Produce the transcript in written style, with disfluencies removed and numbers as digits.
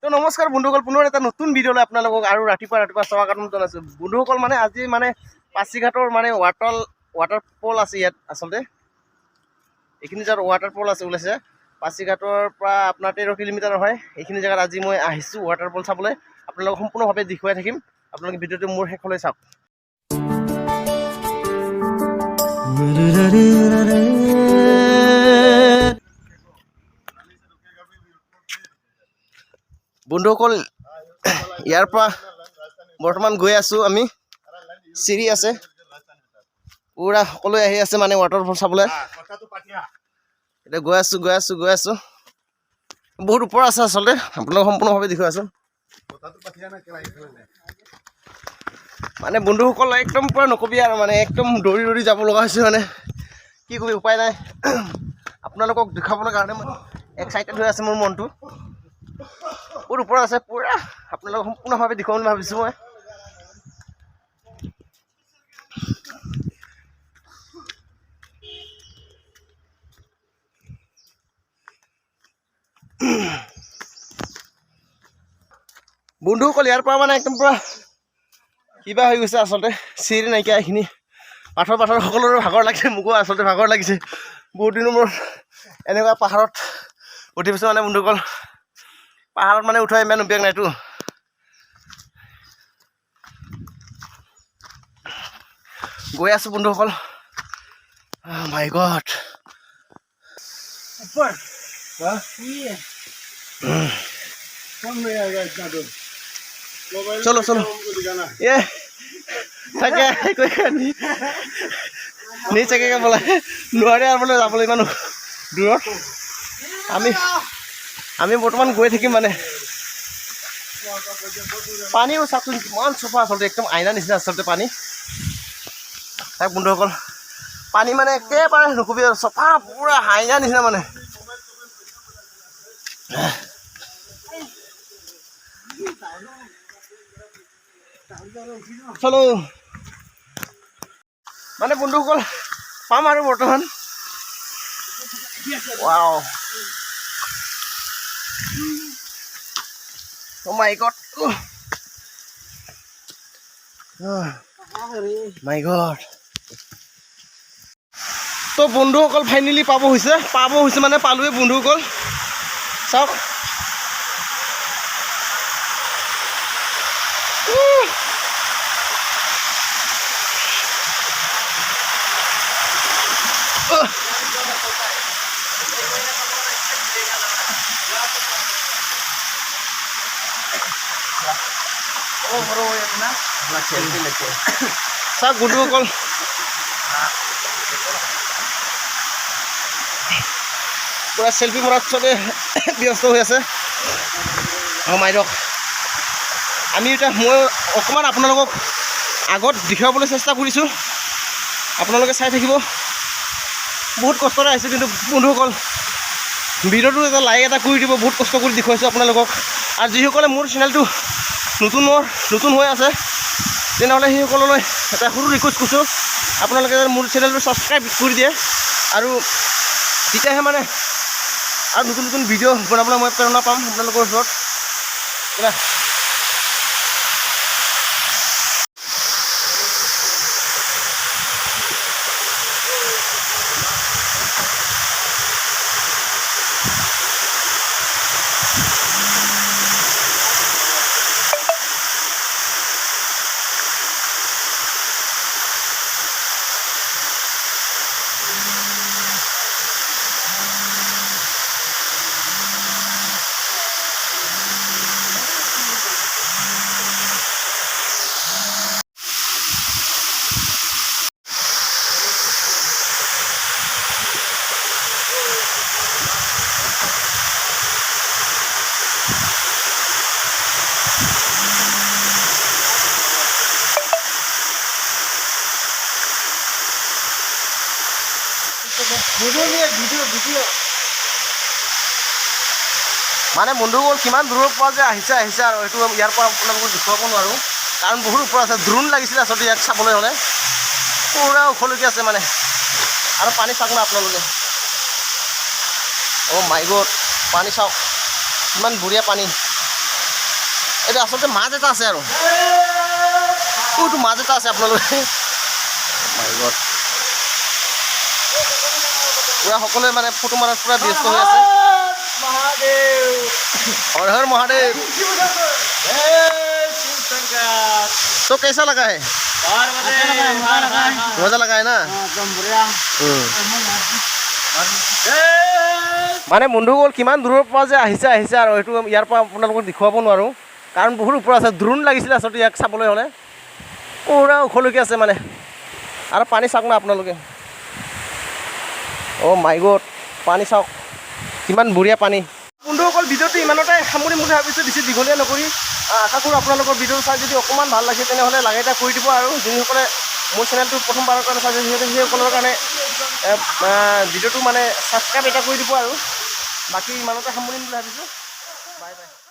তো নমস্কাৰ বন্ধুসকল, পুনৰ এটা নতুন ভিডিঅ'লৈ আপোনালোকক আৰু ৰাতিপুৱা স্বাগতম জনাইছোঁ বন্ধুসকল। মানে আজি মানে পাছিঘাটৰ মানে ৱাটাৰফল আছে ইয়াত। আচলতে এইখিনি জেগাত ৱাটাৰফল আছে ওলাইছে। পাছিঘাটৰ পৰা আপোনাৰ 13 কিলোমিটাৰ হয়। এইখিনি জেগাত আজি মই আহিছোঁ ৱাটাৰফল চাবলৈ। আপোনালোকক সম্পূৰ্ণভাৱে দেখুৱাই থাকিম। আপোনালোকে ভিডিঅ'টো মোৰ শেষলৈ চাওক। বন্ধুসকল, ইয়াৰ পৰা বৰ্তমান গৈ আছোঁ আমি। চিৰি আছে, পুৰা সকলোৱে আহি আছে মানে ৱাটাৰফল চাবলৈ। এতিয়া গৈ আছোঁ। বহুত ওপৰ আছে আচলতে, আপোনালোকক সম্পূৰ্ণভাৱে দেখুৱাই আছোঁ। মানে বন্ধুসকল একদম পুৰা নকবি আৰু, মানে একদম দৌৰি যাব লগা হৈছে। মানে কি কবি, উপায় নাই। আপোনালোকক দেখাবলৈ কাৰণে মানে এক্সাইটেড হৈ আছে মোৰ মনটো। বহুত ওপৰত আছে, পুৰা আপোনালোকক সম্পূৰ্ণভাৱে দেখুৱাম বুলি ভাবিছোঁ মই। বন্ধুসকল, ইয়াৰ পৰা মানে একদম পুৰা কিবা হৈ গৈছে আচলতে, চিৰি নাইকিয়া। এইখিনি পাথৰ সকলোৰে ভাগৰ লাগিছে, মোকো আচলতে ভাগৰ লাগিছে। বহুত দিনৰ মূৰত এনেকুৱা পাহাৰত উঠি পাইছোঁ মানে বন্ধুসকল। পাহাৰত মানে উঠোৱা ইমান অভ্যাস নাইতো। গৈ আছোঁ বন্ধুসকল। মাই গড, চলো এ থাকে নিচাকে বোলে নোৱাৰে আৰু বোলে যাবলৈ ইমান দূৰত। আমি বৰ্তমান গৈ থাকিম মানে। পানীও চাওকচোন কিমান চফা, আচলতে একদম আইনা নিচিনা আচলতে পানী। তাক বন্ধুসকল, পানী মানে একেবাৰে নকবি আৰু, চফা পুৰা আইনা নিচিনা মানে। চলো মানে বন্ধুসকল, পাম আৰু বৰ্তমান। Wow, oh my god, my god। তো বন্ধুসকল ফাইনেলি পাব হৈছে মানে পালোৱে বন্ধুসকল। চাওক চাওক বন্ধুসকল, পুৰা চেল্ফি মৰাত চবে ব্যস্ত হৈ আছে। মাইৰক আমি এতিয়া মই অকণমান আপোনালোকক আগত দেখুৱাবলৈ চেষ্টা কৰিছোঁ, আপোনালোকে চাই থাকিব। বহুত কষ্টৰে আহিছোঁ কিন্তু বন্ধুসকল, ভিডিঅ'টো এটা লাইক এটা কৰি দিব। বহুত কষ্ট কৰি দেখুৱাইছোঁ আপোনালোকক। আৰু যিসকলে মোৰ চেনেলটো নতুন হৈ আছে, তেনেহ'লে সেইসকললৈ এটা সৰু ৰিকুৱেষ্ট কৰিছোঁ, আপোনালোকে মোৰ চেনেলটো ছাবস্ক্ৰাইব কৰি দিয়ে। আৰু তেতিয়াহে মানে আৰু নতুন ভিডিঅ' বনাবলৈ মই প্ৰেৰণা পাম আপোনালোকৰ ওচৰত। ভিডিঅ' মানে বন্ধুসকল কিমান দূৰৰ পৰা যে আহিছে আৰু এইটো ইয়াৰ পৰা আপোনালোকক দেখুৱাব নোৱাৰোঁ, কাৰণ বহুত ওপৰত আছে। ড্ৰোন লাগিছিলে আচলতে ইয়াক চাবলৈ হ'লে, পুৰা ওখলৈকে আছে মানে। আৰু পানী চাওক না আপোনালোকে, অ' মাই গড, পানী চাওক কিমান বঢ়িয়া পানী। এইটো আচলতে মাছ এটা আছে আৰু এইটো মাছ এটা আছে আপোনালোকে পুৰা সকলোৱে মানে ফটো মাৰাত পুৰা ব্যস্ত হৈ আছে हर हर महादेव तो कैसा लगा है मजा लगा है ना মানে বন্ধুসকল কিমান দূৰৰ পৰা যে আহিছে আৰু এইটো ইয়াৰ পৰা আপোনালোকক দেখুৱাব নোৱাৰোঁ কাৰণ বহুত ওপৰত আছে ড্ৰোন লাগিছিলে আচলতে ইয়াক চাবলৈ হ'লে পুৰা ওখলৈকে আছে মানে আৰু পানী চাওক না আপোনালোকে অ' মাই গড পানী চাওক কিমান বঢ়িয়া পানী বন্ধুসকল ভিডিঅ'টো ইমানতে সামৰিম বুলি ভাবিছোঁ বেছি দীঘলীয়া নকৰি আশা কৰোঁ আপোনালোকৰ ভিডিঅ'টো চাই যদি অকণমান ভাল লাগিছে তেনেহ'লে লাগে এটা কৰি দিব আৰু যিসকলে মোৰ চেনেলটো প্ৰথমবাৰৰ কাৰণে চাইছে সেইসকলৰ কাৰণে ভিডিঅ'টো মানে ছাবস্ক্ৰাইব এটা কৰি দিব আৰু বাকী ইমানতে সামৰিম বুলি ভাবিছোঁ বাই বাই